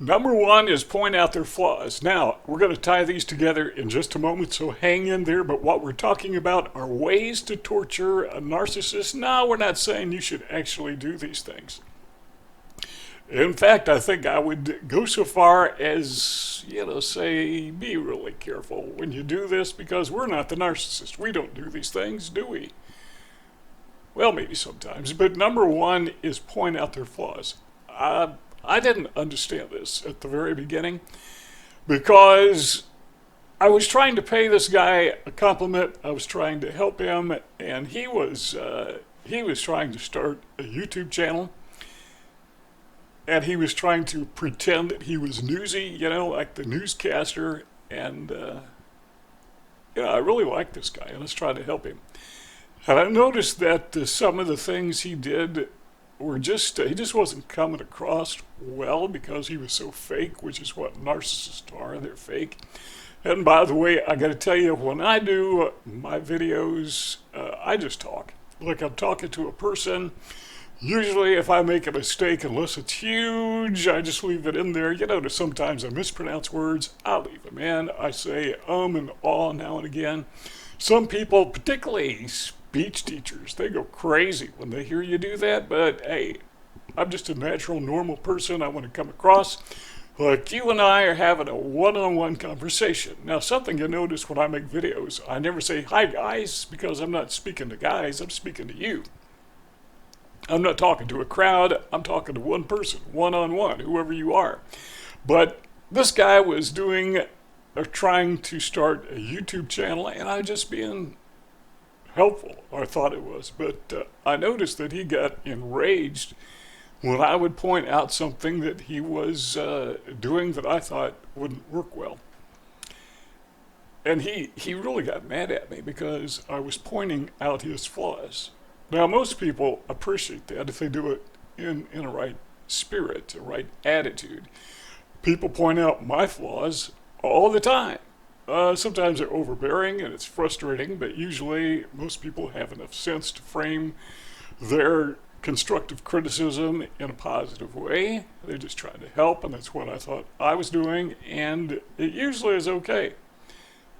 Number one is point out their flaws. Now, we're going to tie these together in just a moment, so hang in there. But what we're talking about are ways to torture a narcissist. No, we're not saying you should actually do these things. In fact, I think I would go so far as, say, be really careful when you do this because we're not the narcissist. We don't do these things, do we? Well, maybe sometimes. But number one is point out their flaws. I didn't understand this at the very beginning because I was trying to pay this guy a compliment. I was trying to help him, and he was trying to start a YouTube channel, and he was trying to pretend that he was newsy, like the newscaster. And I really like this guy, and let's try to help him. And I noticed that some of the things he did were he just wasn't coming across well because he was so fake, which is what narcissists are. They're fake. And by the way, I got to tell you, when I do my videos, I just talk. Like I'm talking to a person. Usually if I make a mistake, unless it's huge, I just leave it in there. Sometimes I mispronounce words. I leave them in. I say and aw now and again. Some people, particularly speech teachers, they go crazy when they hear you do that. But hey, I'm just a natural, normal person. I want to come across like you and I are having a one-on-one conversation. Now, something you notice when I make videos, I never say, hi guys, because I'm not speaking to guys, I'm speaking to you. I'm not talking to a crowd, I'm talking to one person, one-on-one, whoever you are. But this guy was trying to start a YouTube channel, and I was just being helpful, or I thought it was. But I noticed that he got enraged when I would point out something that he was doing that I thought wouldn't work well. And he really got mad at me because I was pointing out his flaws. Now, most people appreciate that if they do it in a right spirit, a right attitude. People point out my flaws all the time. Sometimes they're overbearing and it's frustrating, but usually most people have enough sense to frame their constructive criticism in a positive way. They're just trying to help, and that's what I thought I was doing, and it usually is okay.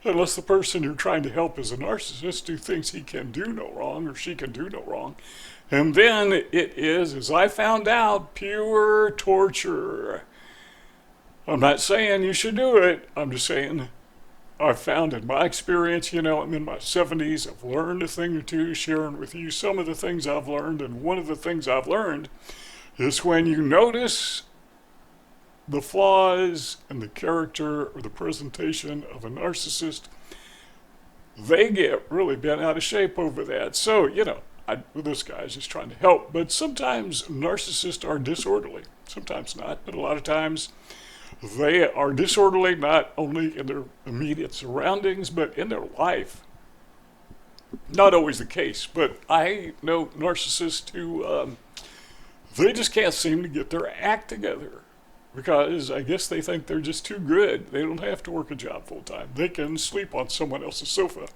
Unless the person you're trying to help is a narcissist who thinks he can do no wrong or she can do no wrong. And then it is, as I found out, pure torture. I'm not saying you should do it. I'm just saying I've found in my experience, I'm in my 70s, I've learned a thing or two, sharing with you some of the things I've learned. And one of the things I've learned is when you notice the flaws in the character or the presentation of a narcissist, they get really bent out of shape over that. So, this guy's just trying to help. But sometimes narcissists are disorderly. Sometimes not, but a lot of times they are disorderly not only in their immediate surroundings, but in their life. Not always the case, but I know narcissists who, they just can't seem to get their act together. Because I guess they think they're just too good. They don't have to work a job full time. They can sleep on someone else's sofa.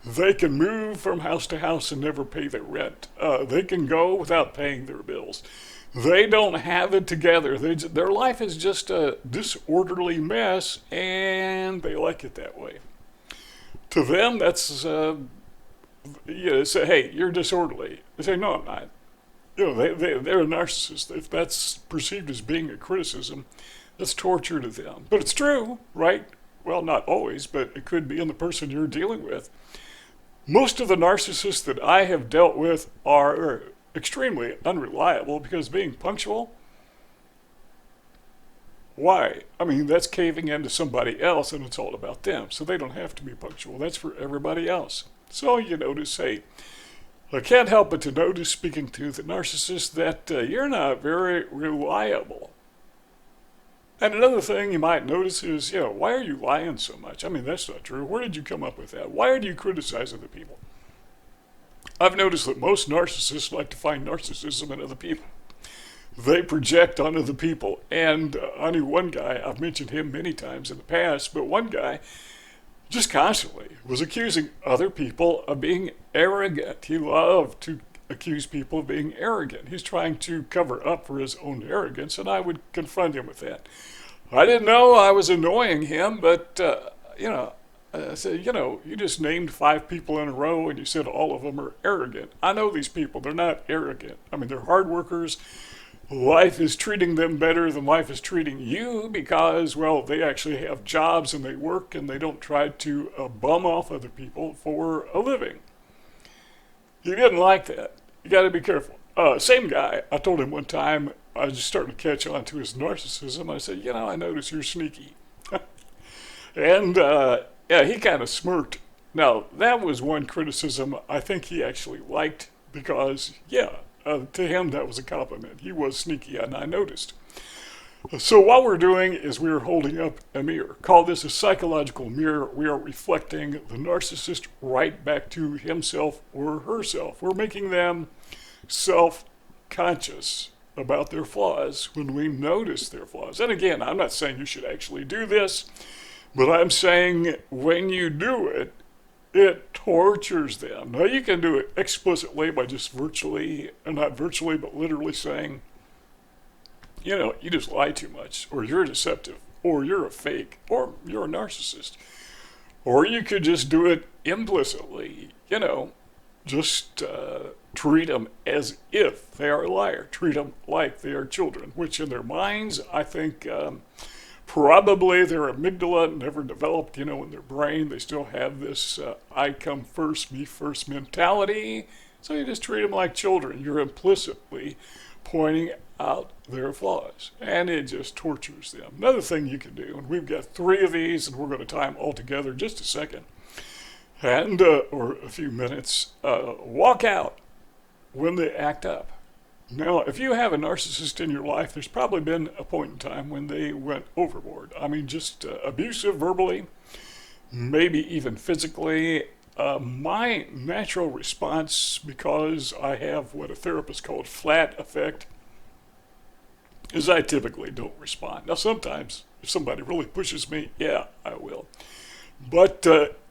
They can move from house to house and never pay their rent. They can go without paying their bills. They don't have it together. Their life is just a disorderly mess, and they like it that way. To them, that's, say, hey, you're disorderly. They say, no, I'm not. They're a narcissist. If that's perceived as being a criticism, that's torture to them. But it's true, right? Well, not always, but it could be in the person you're dealing with. Most of the narcissists that I have dealt with are extremely unreliable because being punctual, why? I mean, that's caving into somebody else and it's all about them. So they don't have to be punctual. That's for everybody else. So you notice, hey, I can't help but to notice, speaking to the narcissist, that you're not very reliable. And another thing you might notice is, why are you lying so much? I mean, that's not true. Where did you come up with that? Why do you criticize other people? I've noticed that most narcissists like to find narcissism in other people. They project on other people. And I knew one guy, I've mentioned him many times in the past, but one guy just constantly was accusing other people of being arrogant. He loved to accuse people of being arrogant. He's trying to cover up for his own arrogance, and I would confront him with that. I didn't know I was annoying him, but, I said, you just named 5 people in a row and you said all of them are arrogant. I know these people. They're not arrogant. I mean, they're hard workers. Life is treating them better than life is treating you because, well, they actually have jobs and they work and they don't try to bum off other people for a living. He didn't like that. You got to be careful. Same guy, I told him one time, I just started to catch on to his narcissism. I said, I notice you're sneaky. And, yeah, he kind of smirked. Now, that was one criticism I think he actually liked because, to him that was a compliment. He was sneaky, and I noticed. So what we're doing is we're holding up a mirror. Call this a psychological mirror. We are reflecting the narcissist right back to himself or herself. We're making them self-conscious about their flaws when we notice their flaws. And again, I'm not saying you should actually do this, but I'm saying when you do it, it tortures them. Now, you can do it explicitly by just virtually, not virtually, but literally saying, you just lie too much, or you're deceptive, or you're a fake, or you're a narcissist. Or you could just do it implicitly, just treat them as if they are a liar. Treat them like they are children, which in their minds, I think, probably their amygdala never developed, in their brain. They still have this I come first, me first mentality. So you just treat them like children. You're implicitly pointing out their flaws, and it just tortures them. Another thing you can do, and we've got 3 of these, and we're going to tie them all together in just a second, and or a few minutes. Walk out when they act up. Now, if you have a narcissist in your life, there's probably been a point in time when they went overboard. I mean, just abusive verbally, maybe even physically. My natural response, because I have what a therapist called flat affect, is I typically don't respond. Now, sometimes if somebody really pushes me, yeah, I will. But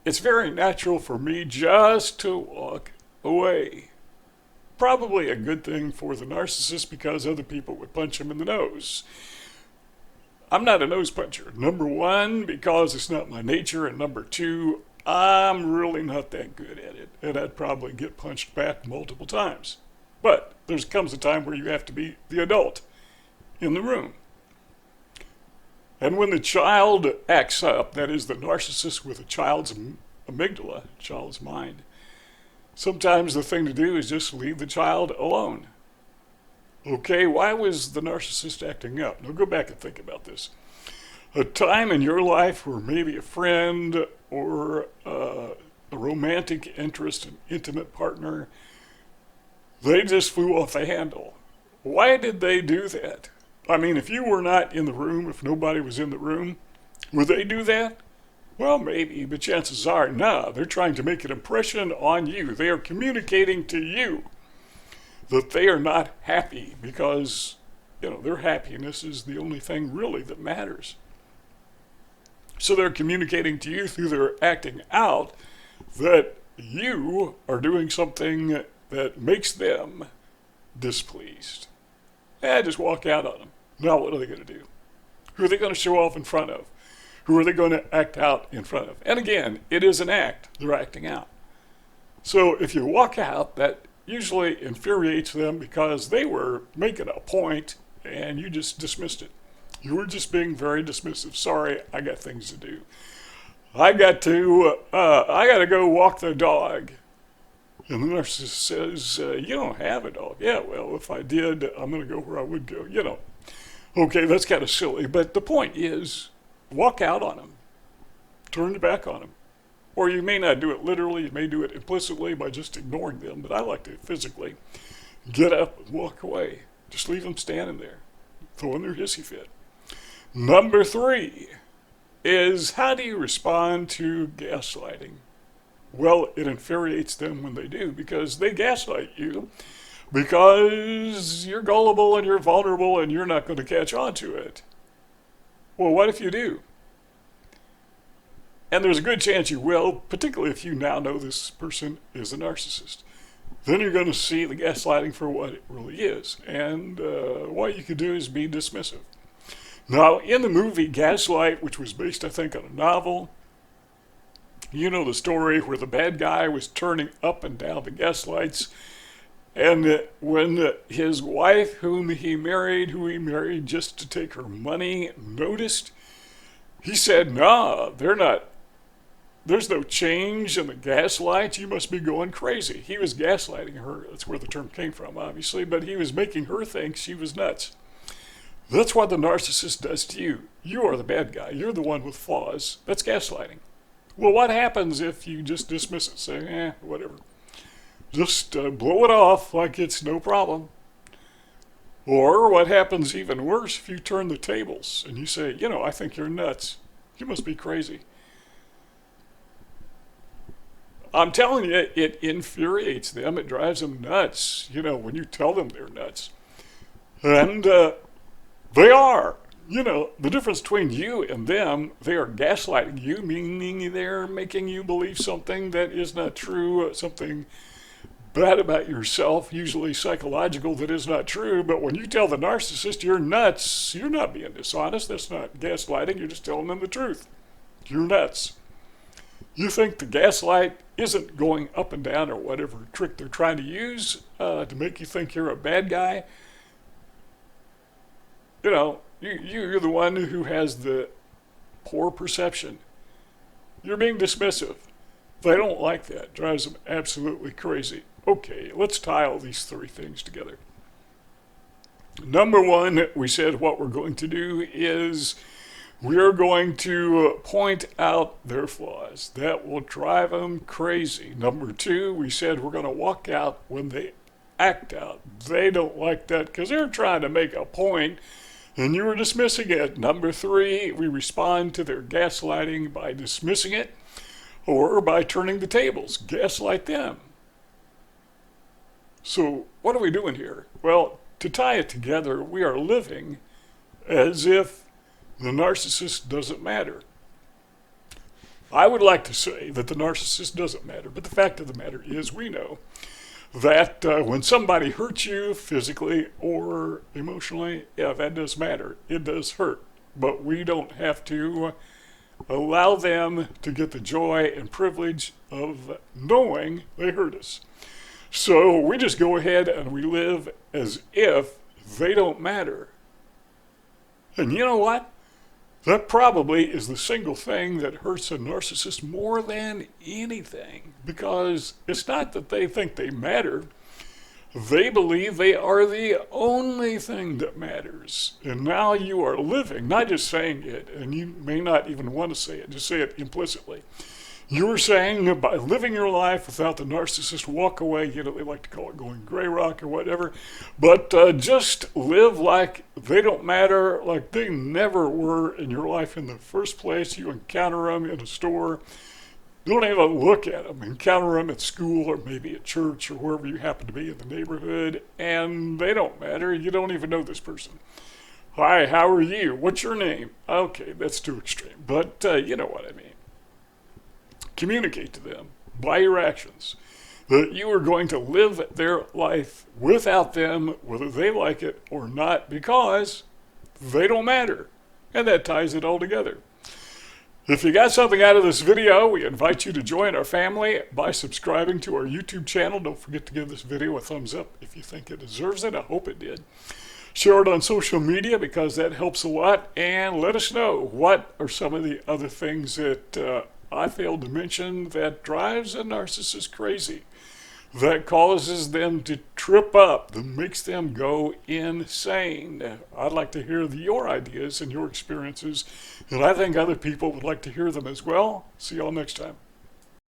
it's very natural for me just to walk away. Probably a good thing for the narcissist because other people would punch him in the nose. I'm not a nose puncher. Number 1, because it's not my nature, and number 2, I'm really not that good at it, and I'd probably get punched back multiple times. But there comes a time where you have to be the adult in the room. And when the child acts up, that is the narcissist with a child's amygdala, child's mind, sometimes the thing to do is just leave the child alone. Okay, why was the narcissist acting up? Now go back and think about this. A time in your life where maybe a friend or a romantic interest, an intimate partner, they just flew off the handle. Why did they do that? I mean, if you were not in the room, if nobody was in the room, would they do that? Well, maybe, but chances are, no, they're trying to make an impression on you. They are communicating to you that they are not happy because, their happiness is the only thing really that matters. So they're communicating to you through their acting out that you are doing something that makes them displeased. Just walk out on them. Now what are they going to do? Who are they going to show off in front of? Who are they going to act out in front of? And again, it is an act. They're acting out. So if you walk out, that usually infuriates them because they were making a point and you just dismissed it. You were just being very dismissive. Sorry, I got things to do. I got to go walk the dog. And the narcissist says, you don't have a dog. Yeah, well, if I did, I'm going to go where I would go. Okay, that's kind of silly. But the point is, walk out on them. Turn your back on them. Or you may not do it literally. You may do it implicitly by just ignoring them. But I like to physically get up and walk away. Just leave them standing there, throwing their hissy fit. Number 3 is, how do you respond to gaslighting? Well, it infuriates them when they do because they gaslight you because you're gullible and you're vulnerable and you're not going to catch on to it. Well, what if you do? And there's a good chance you will, particularly if you now know this person is a narcissist. then you're going to see the gaslighting for what it really is. And what you could do is be dismissive. Now, in the movie Gaslight, which was based, I think, on a novel, you know the story where the bad guy was turning up and down the gaslights. And when his wife, who he married just to take her money, noticed, he said, "Nah, they're not. There's no change in the gaslights. You must be going crazy." He was gaslighting her. That's where the term came from, obviously. But he was making her think she was nuts. That's what the narcissist does to you. You are the bad guy. You're the one with flaws. That's gaslighting. Well, what happens if you just dismiss it, say, whatever. Just blow it off like it's no problem. Or what happens even worse if you turn the tables and you say, I think you're nuts. You must be crazy. I'm telling you, it infuriates them. It drives them nuts, when you tell them they're nuts. And they are. The difference between you and them, they are gaslighting you, meaning they're making you believe something that is not true, something bad about yourself, usually psychological, that is not true. But when you tell the narcissist you're nuts, you're not being dishonest. That's not gaslighting. You're just telling them the truth. You're nuts. You think the gaslight isn't going up and down or whatever trick they're trying to use to make you think you're a bad guy. You're the one who has the poor perception. You're being dismissive. They don't like that. It drives them absolutely crazy. Okay, let's tie all these three things together. Number one, we said what we're going to do is we're going to point out their flaws. That will drive them crazy. Number two, we said we're going to walk out when they act out. They don't like that because they're trying to make a point and you were dismissing it. Number three, we respond to their gaslighting by dismissing it or by turning the tables. Gaslight them. So what are we doing here? Well, to tie it together, we are living as if the narcissist doesn't matter. I would like to say that the narcissist doesn't matter, but the fact of the matter is we know that when somebody hurts you physically or emotionally, that does matter. It does hurt. But we don't have to allow them to get the joy and privilege of knowing they hurt us. So we just go ahead and we live as if they don't matter. And you know what? That probably is the single thing that hurts a narcissist more than anything, because it's not that they think they matter. They believe they are the only thing that matters. And now you are living, not just saying it, and you may not even want to say it, just say it implicitly. You're saying by living your life without the narcissist walk away, they like to call it going gray rock or whatever, but just live like they don't matter, like they never were in your life in the first place. You encounter them in a store, you don't even look at them, encounter them at school or maybe at church or wherever you happen to be in the neighborhood, and they don't matter. You don't even know this person. Hi, how are you? What's your name? Okay, that's too extreme, but you know what I mean. Communicate to them by your actions that you are going to live their life without them, whether they like it or not, because they don't matter. And that ties it all together. If you got something out of this video, we invite you to join our family by subscribing to our YouTube channel. Don't forget to give this video a thumbs up if you think it deserves it. I hope it did. Share it on social media because that helps a lot. And let us know what are some of the other things that I failed to mention that drives a narcissist crazy, that causes them to trip up, that makes them go insane. I'd like to hear your ideas and your experiences, and I think other people would like to hear them as well. See y'all next time.